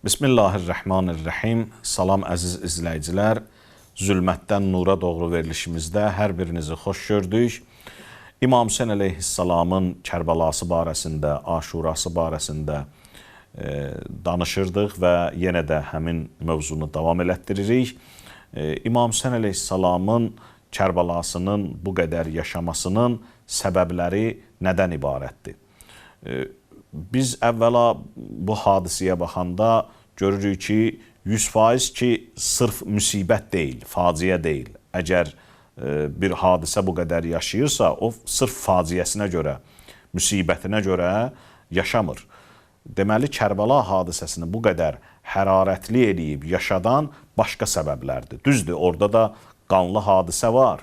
Bismillahirrahmanirrahim. Salam əziz izləyicilər. Zülmətdən nura doğru verilişimizdə hər birinizi xoş gördük. İmam Hüseyn əleyhissalamın Kərbəlası barəsində, Aşurası barəsində danışırdıq və yenə də həmin mövzunu davam elətdiririk. İmam Hüseyn əleyhissalamın Kərbəlasının bu qədər yaşamasının səbəbləri nədən ibarətdir? Biz əvvəla bu hadisəyə baxanda görürük ki, 100% ki, sırf müsibət deyil, faciə deyil. Əgər bir hadisə bu qədər yaşayırsa, o sırf faciəsinə görə, müsibətinə görə yaşamır. Deməli, Kərbəla hadisəsini bu qədər hərarətli eləyib yaşadan başqa səbəblərdir. Düzdür, orada da qanlı hadisə var,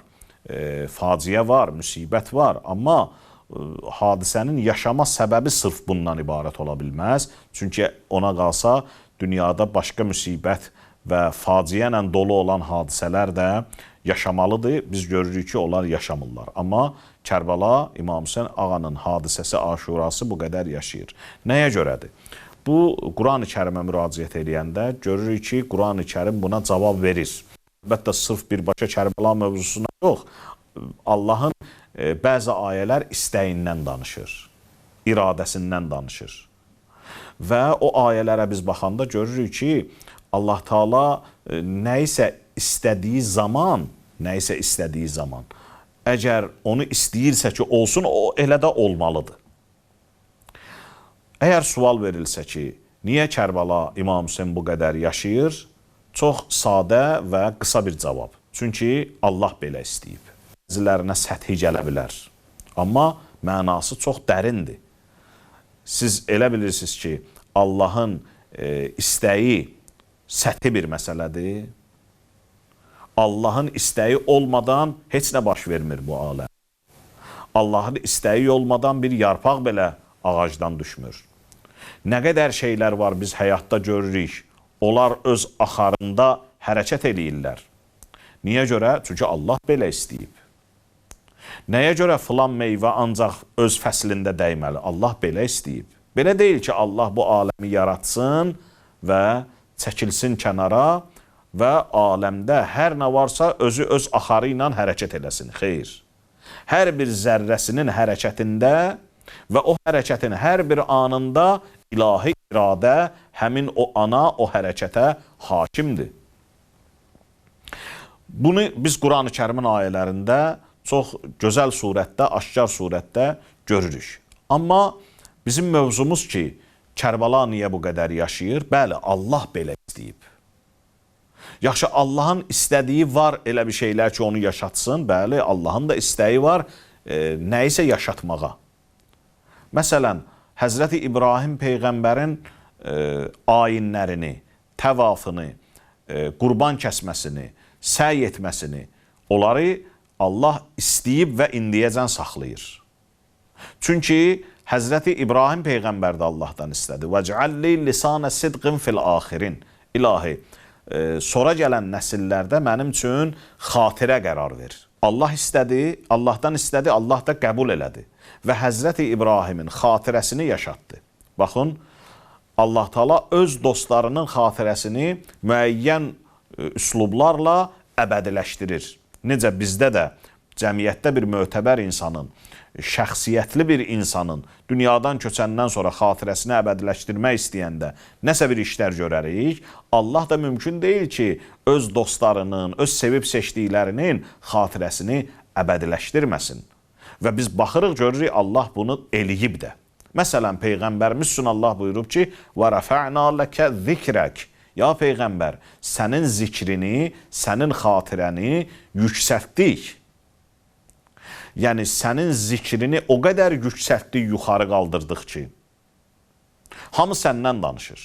faciə var, müsibət var, amma hadisənin yaşama səbəbi sırf bundan ibarət ola bilməz. Çünki ona qalsa, dünyada başqa müsibət və faciə ilə dolu olan hadisələr də yaşamalıdır. Biz görürük ki, onlar yaşamırlar. Amma Kərbəla, İmam Hüseyn ağanın hadisəsi, Aşurası bu qədər yaşayır. Nəyə görədir? Bu, Quran-ı Kərimə müraciət edəndə görürük ki, Quran-ı Kərim buna cavab verir. Əlbəttə, sırf birbaşa Kərbəla mövzusuna yox, Allahın bəzi ayələr istəyindən danışır, iradəsindən danışır. Və o ayələrə biz baxanda görürük ki, Allah Taala nəyisə istədiyi zaman, əgər onu istəyirsə ki, olsun, o elə də olmalıdır. Əgər sual verilsə ki, niyə Kərbəla İmam Hüseyn bu qədər yaşayır? Çox sadə və qısa bir cavab. Çünki Allah belə istəyib. Bəzilərinə səthi gələ bilər. Amma mənası çox dərindir. Siz elə bilirsiniz ki, Allahın istəyi səthi bir məsələdir. Allahın istəyi olmadan heç nə baş vermir bu aləm. Allahın istəyi olmadan bir yarpaq belə ağacdan düşmür. Nə qədər şeylər var biz həyatda görürük. Onlar öz axarında hərəkət eləyirlər. Niyə görə? Çünki Allah belə istəyib. Nəyə görə filan meyvə ancaq öz fəslində dəyməli? Allah belə istəyib. Belə deyil ki, Allah bu aləmi yaratsın və çəkilsin kənara və aləmdə hər nə varsa özü öz axarı ilə hərəkət eləsin. Xeyr. Hər bir zərrəsinin hərəkətində və o hərəkətin hər bir anında ilahi iradə həmin o ana, o hərəkətə hakimdir. Bunu biz Quran-ı Kərimin ayələrində çox gözəl surətdə, aşkar surətdə görürük. Amma bizim mövzumuz ki, Kərbəla niyə bu qədər yaşayır? Bəli, Allah belə istəyib. Yaxşı, Allahın istədiyi var elə bir şeylər ki, onu yaşatsın. Bəli, Allahın da istəyi var nəyisə yaşatmağa. Məsələn, Həzrəti İbrahim Peyğəmbərin ayinlərini, təvafını, qurban kəsməsini, səy etməsini, onları Allah istəyib və indiyəcən saxlayır. Çünki Həzrəti İbrahim Peyğəmbər də Allahdan istədi. وَجْعَلِّ لِسَانَ صِدْقٍ فِي الْآخِرِينَ İlahi, sonra gələn nəsillərdə mənim üçün xatirə qərar ver. Allah istədi, Allahdan istədi, Allah da qəbul elədi. Və Həzrəti İbrahimin xatirəsini yaşatdı. Baxın, Allah Taala öz dostlarının xatirəsini müəyyən üslublarla əbədiləşdirir. Necə bizdə də cəmiyyətdə bir mötəbər insanın, şəxsiyyətli bir insanın dünyadan köçəndən sonra xatirəsini əbədiləşdirmək istəyəndə nəsə bir işlər görərik, Allah da mümkün deyil ki, öz dostlarının, öz sevib seçdiklərinin xatirəsini əbədiləşdirməsin. Və biz baxırıq, görürük, Allah bunu eləyib də. Məsələn, Peyğəmbərimiz üçün Allah buyurub ki, وَرَفَعْنَا لَكَ ذِكْرَكِ Ya Peyğəmbər, sənin zikrini, sənin xatirəni yüksəltdik. Yəni, sənin zikrini o qədər yüksəltdik, yuxarı qaldırdıq ki, hamı səndən danışır.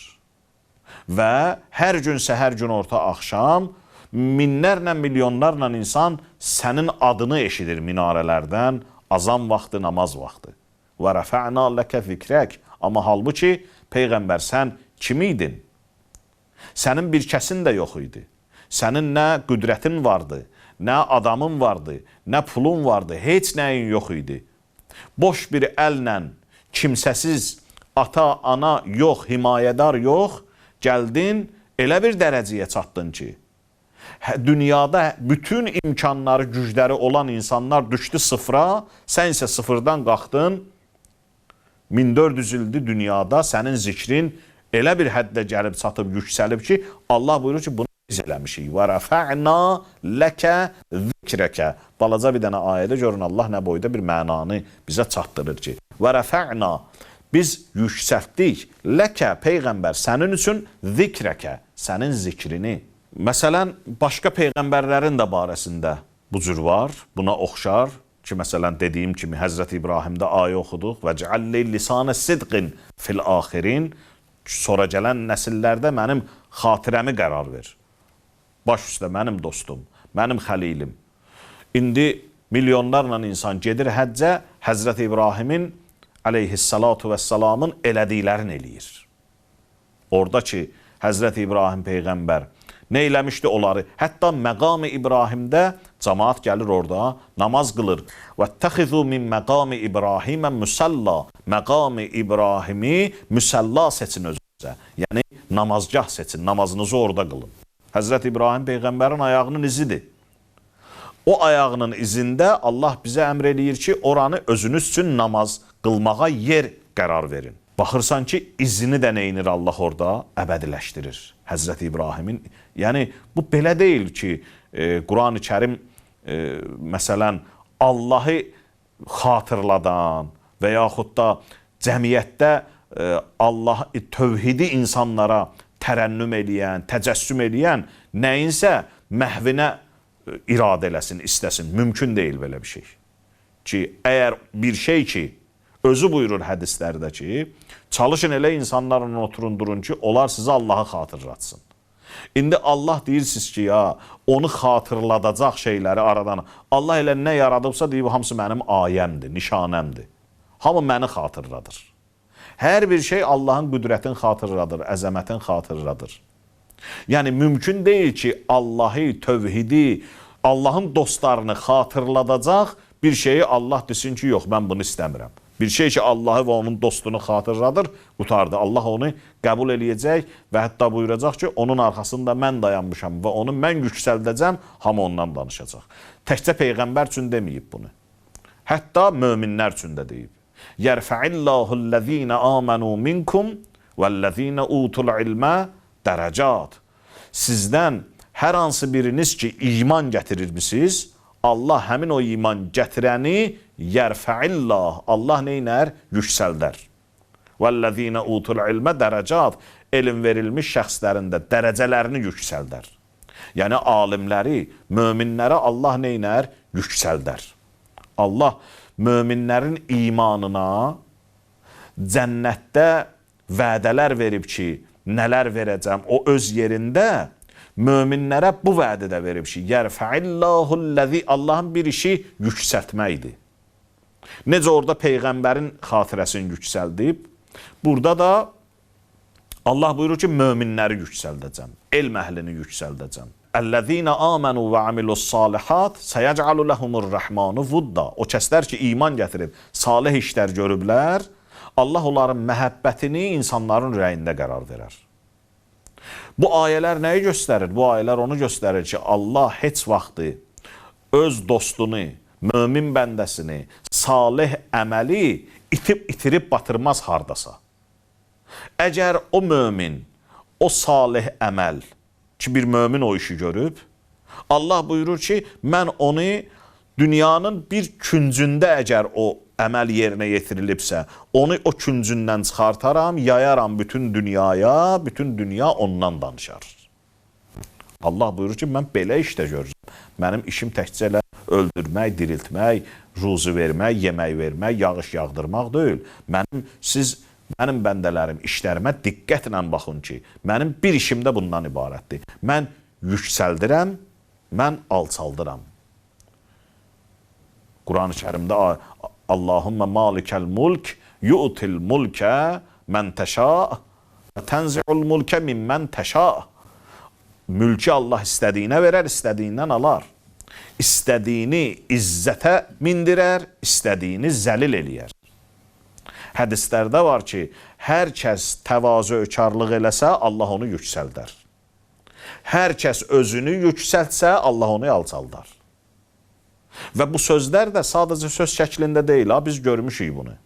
Və hər gün səhər, gün orta, axşam minlərlə, milyonlarla insan sənin adını eşidir minarələrdən, azan vaxtı, namaz vaxtı. وَرَفَعْنَا لَكَ ذِكْرَكِ Amma halbuki, Peyğəmbər, sən kim idin? Sənin bir kəsin də yox idi. Sənin nə qüdrətin vardı, nə adamın vardı, nə pulun vardı, heç nəyin yox idi. Boş bir əllə, kimsəsiz, ata, ana yox, himayədar yox, gəldin, elə bir dərəcəyə çatdın ki, dünyada bütün imkanları, gücləri olan insanlar düşdü sıfıra, sən isə sıfırdan qalxdın, 1400 ildir dünyada sənin zikrin elə bir həddə gəlib çatıb, yüksəlib ki, Allah buyurur ki, bunu biz eləmişik. وَرَفَعْنَا لَكَ ذِكْرَكَ Balaca bir dənə ayədə görün, Allah nə boyda bir mənanı bizə çatdırır ki, وَرَفَعْنَا Biz yüksəltdik, ləkə, Peyğəmbər, sənin üçün zikrəkə, sənin zikrini. Məsələn, başqa Peyğəmbərlərin də barəsində bu cür var, buna oxşar ki, məsələn, dediyim kimi, Həzrət İbrahimdə ayə oxuduq və cəalli lisanə sidqin fil axirin, sonra gələn nəsillərdə mənim xatirəmi qərar ver. Baş üstə mənim dostum, mənim xəlilim. İndi milyonlarla insan gedir həccə, Həzrət İbrahimin əleyhissalatu vəssalamın elədiklərini eləyir. Orada ki, Həzrət İbrahim Peyğəmbər nə eləmişdi onları? Hətta məqam-ı İbrahimdə cəmaat gəlir orada, namaz qılır. وَاتَّخِذُوا مِنْ مَقَامِ İbrahimə müsəlla Məqam-ı İbrahimi müsəlla seçin özünüzə. Yəni, namazgah seçin, namazınızı orada qılın. Həzrət İbrahim Peyğəmbərin ayağının izidir. O ayağının izində Allah bizə əmr eləyir ki, oranı özünüz üçün namaz qılmağa yer qərar verin. Baxırsan ki, izini də neynir Allah orada? Əbədiləşdirir. Həzrət İbrahimin, yəni bu belə deyil ki, Quran-ı Kərim məsələn Allahı xatırladan və yaxud da cəmiyyətdə Allah tövhidi insanlara tərənnüm eləyən, təcəssüm eləyən nəyinsə məhvinə iradə eləsin, istəsin. Mümkün deyil belə bir şey. Ki, əgər bir şey ki, özü buyurur hədislərdə ki, çalışın elə insanlarla oturun, durun ki, onlar sizə Allahı xatırlatsın. İndi Allah deyirsiniz ki, ya, onu xatırladacaq şeyləri aradan. Allah elə nə yaradıbsa deyib, hamısı mənim ayəmdir, nişanəmdir. Hamı məni xatırladır. Hər bir şey Allahın qüdrətin xatırladır, əzəmətin xatırladır. Yəni, mümkün deyil ki, Allahı, tövhidi, Allahın dostlarını xatırladacaq bir şeyi Allah desin ki, yox, mən bunu istəmirəm. Bir şey ki, Allahı və onun dostunu xatırladır, qutardı. Allah onu qəbul eləyəcək və hətta buyuracaq ki, onun arxasında mən dayanmışam və onu mən yüksəldəcəm, hamı ondan danışacaq. Təkcə Peyğəmbər üçün deməyib bunu. Hətta möminlər üçün də deyib. Yərfəillahul-ləzīnə āmenū minkum vəl-ləzīnə utul ilmə dərəcat. Sizdən hər hansı biriniz ki, iman gətirirmisiniz, Allah həmin o iman gətirəni yərfəillah, Allah neynər? Yüksəldər. Vəl-ləzīnə utul ilmə dərəcat. Elm verilmiş şəxslərin də dərəcələrini yüksəldər. Yəni, alimləri, möminlərə Allah neynər? Yüksəldər. Allah möminlərin imanına cənnətdə vədələr verib ki, nələr verəcəm o öz yerində, möminlərə bu vədə də verib ki, yərfəillahul-ləzi, Allahın bir işi yüksəltməkdir. Necə orada Peyğəmbərin xatirəsini yüksəldib, burada da Allah buyurur ki, möminləri yüksəldəcəm, elm əhlini yüksəldəcəm. Əl-ləzīnə āmenū və amilu's-salihat səyəcəalu ləhumur-rəhmanu vudda. O kəslər ki, iman gətirib, salih işlər görüblər, Allah onların məhəbbətini insanların ürəyində qərar verər. Bu ayələr nəyi göstərir? Bu ayələr onu göstərir ki, Allah heç vaxtı öz dostunu, mömin bəndəsini, salih əməli itirib batırmaz hardasa. Əgər o mömin, o salih əməl ki, bir mömin o işi görüb, Allah buyurur ki, mən onu dünyanın bir küncündə əgər o əməl yerinə yetirilibsə, onu o küncündən çıxartaram, yayaram bütün dünyaya, bütün dünya ondan danışar. Allah buyurur ki, mən belə işdə görürəm. Mənim işim təkcə elə öldürmək, diriltmək, ruzu vermək, yemək vermək, yağış yağdırmaq deyil. Mənim bəndələrim, işlərimə diqqətlə baxın ki, mənim bir işim də bundan ibarətdir. Mən yüksəldirəm, mən alçaldıram. Quran-ı Kərimdə Allahümmə malikəl mulk, yu'til mulkə mən təşa, və tənzi'ul mulkə mimmən təşa. Mülkü Allah istədiyinə verər, istədiyindən alar. İstədiyini izzətə mindirər, istədiyini zəlil eləyər. Hədislərdə var ki, hər kəs təvazökarlıq eləsə, Allah onu yüksəldər. Hər kəs özünü yüksəltsə, Allah onu alçaldar. Və bu sözlər də sadəcə söz şəklində deyil, biz görmüşük bunu.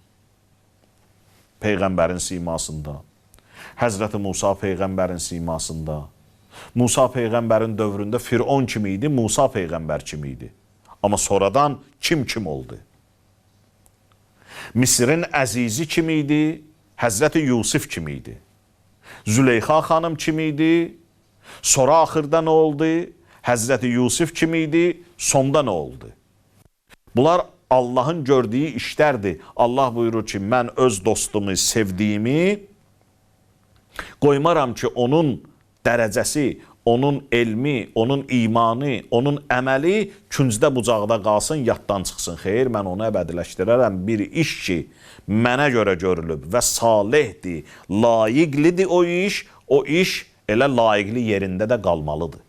Peyğəmbərin simasında, Həzrəti Musa Peyğəmbərin simasında, Musa Peyğəmbərin dövründə Firon kimi idi, Musa Peyğəmbər kimi idi. Amma sonradan kim oldu? Misirin əzizi kimi idi, Həzrəti Yusuf kimi idi. Züleyxa xanım kimi idi, sonra axırda nə oldu? Həzrəti Yusuf kimi idi, sonda nə oldu? Bunlar Allahın gördüyü işlərdir. Allah buyurur ki, mən öz dostumu, sevdiyimi qoymaram ki, onun dərəcəsi, onun elmi, onun imanı, onun əməli küncdə bucaqda qalsın, yaddan çıxsın. Xeyr, mən onu əbədiləşdirərəm. Bir iş ki, mənə görə görülüb və salihdir, layiqlidir o iş elə layiqli yerində də qalmalıdır.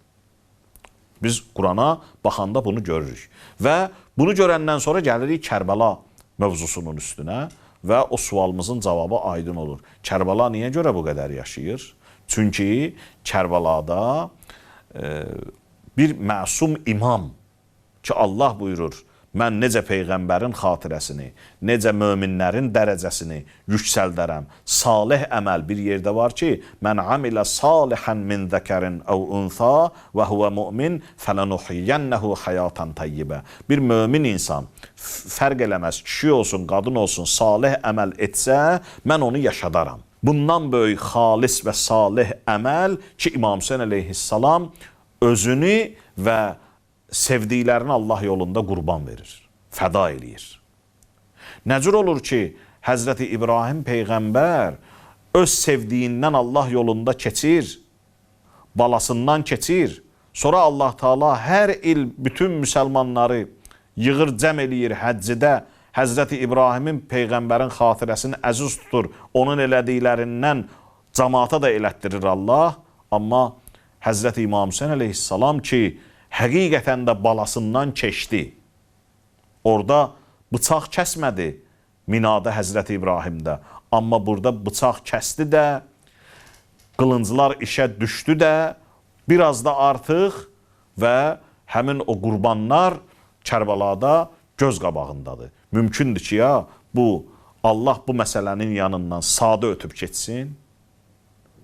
Biz Qurana baxanda bunu görürük. Və bunu görəndən sonra gəlirik Kərbəla mövzusunun üstünə və o sualımızın cavabı aydın olur. Kərbəla niyə görə bu qədər yaşayır? Çünki Kərbəlada bir məsum imam ki, Allah buyurur, mən necə Peyğəmbərin xatirəsini, necə möminlərin dərəcəsini yüksəldərəm. Salih əməl bir yerdə var ki, mən amilə salihən min zəkərin əv unsa və huvə mümin fələnuhiyyənəhu həyatan təyyibə. Bir mömin insan, fərq eləməz, kişi olsun, qadın olsun, salih əməl etsə, mən onu yaşadaram. Bundan böyük xalis və salih əməl ki, İmam Hüseyin əleyhissalam özünü və sevdiklərini Allah yolunda qurban verir, fəda eləyir. Nəcür olur ki, Həzrəti İbrahim Peyğəmbər öz sevdiyindən Allah yolunda keçir, balasından keçir. Sonra Allah Taala hər il bütün müsəlmanları yığır, cəm eləyir həccidə. Həzrəti İbrahimin Peyğəmbərin xatirəsini əziz tutur, onun elədiklərindən cəmaata da elətdirir Allah. Amma Həzrəti İmam Hüseyin əleyhissalam ki, həqiqətən də balasından keçdi. Orada bıçaq kəsmədi Minada Həzrəti İbrahimdə. Amma burada bıçaq kəsdi də, qılınclar işə düşdü də, biraz da artıq və həmin o qurbanlar Kərbəlada göz qabağındadır. Mümkündür ki, ya, Allah bu məsələnin yanından sadə ötüb keçsin.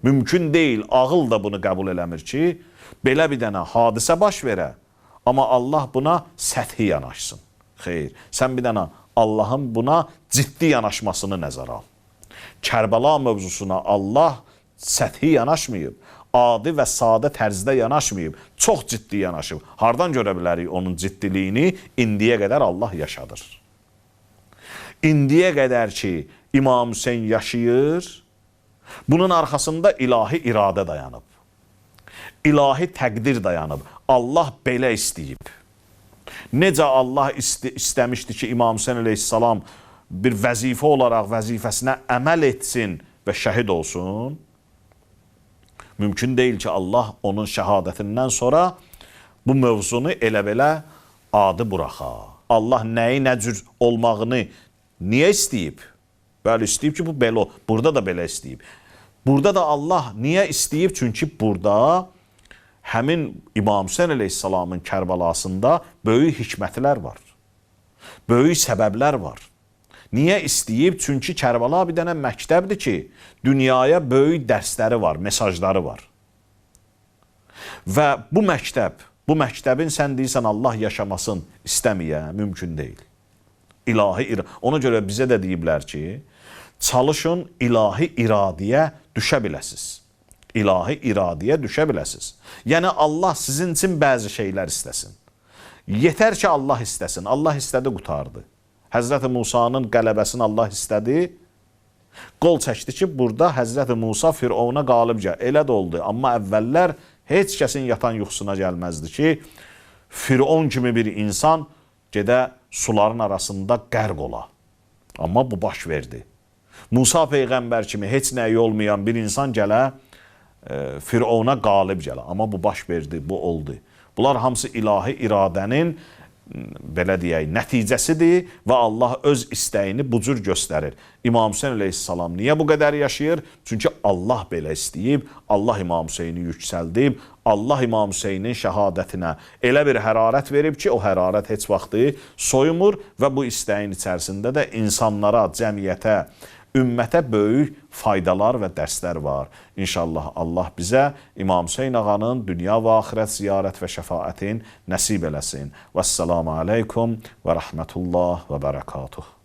Mümkün deyil, ağıl da bunu qəbul eləmir ki, belə bir dənə hadisə baş verə, amma Allah buna səthi yanaşsın. Xeyr, sən bir dənə Allahın buna ciddi yanaşmasını nəzərə al. Kərbəla mövzusuna Allah səthi yanaşmayıb, adi və sadə tərzdə yanaşmayıb, çox ciddi yanaşıb. Hardan görə bilərik onun ciddiliyini? İndiyə qədər Allah yaşadır. İndiyə qədər ki, İmam Hüseyin yaşayır, bunun arxasında ilahi iradə dayanıb. İlahi təqdir dayanıb. Allah belə istəyib. Necə Allah istəmişdi ki, İmam Hüseyin əleyhissalam bir vəzifə olaraq vəzifəsinə əməl etsin və şəhid olsun? Mümkün deyil ki, Allah onun şəhadətindən sonra bu mövzunu elə-belə adı buraxa. Allah nəyi nə cür olmağını niyə istəyib? Bəli, istəyib ki, bu belə, burada da belə istəyib. Burada da Allah niyə istəyib? Çünki burada həmin İmam Hüseyin əleyhissalamın Kərbəlasında böyük hikmətlər var. Böyük səbəblər var. Niyə istəyib? Çünki Kərbəla bir dənə məktəbdir ki, dünyaya böyük dərsləri var, mesajları var. Və bu məktəbin sən deyirsən Allah yaşamasın istəməyə, mümkün deyil. Ona görə bizə də deyiblər ki, çalışın ilahi iradəyə düşə biləsiniz. İlahi iradəyə düşə biləsiniz. Yəni Allah sizin üçün bəzi şeylər istəsin. Yetər ki Allah istəsin. Allah istədi, qutardı. Həzrəti Musanın qələbəsini Allah istədi. Qol çəkdi ki, burada Həzrəti Musa Firavuna qalib gəl. Elə də oldu. Amma əvvəllər heç kəsin yatan yuxusuna gəlməzdi ki, Firavun kimi bir insan gedə suların arasında qərq ola. Amma bu baş verdi. Musa Peyğəmbər kimi heç nəyi olmayan bir insan gələ, Firavuna qalib gələ. Amma bu baş verdi, bu oldu. Bunlar hamısı ilahi iradənin belə deyək, nəticəsidir və Allah öz istəyini bu cür göstərir. İmam Hüseyn əleyhissalam niyə bu qədər yaşayır? Çünki Allah belə istəyib, Allah İmam Hüseyni yüksəldib, Allah İmam Hüseynin şəhadətinə elə bir hərarət verib ki, o hərarət heç vaxtı soyumur və bu istəyin içərisində də insanlara, cəmiyyətə, ümmətə böyük faydalar və dərslər var. İnşallah Allah bizə İmam Hüseyn ağanın dünya və axirət ziyarət və şəfaətin nəsib eləsin. Vəssalamu aleykum və rəhmətullah və bərəkatuh.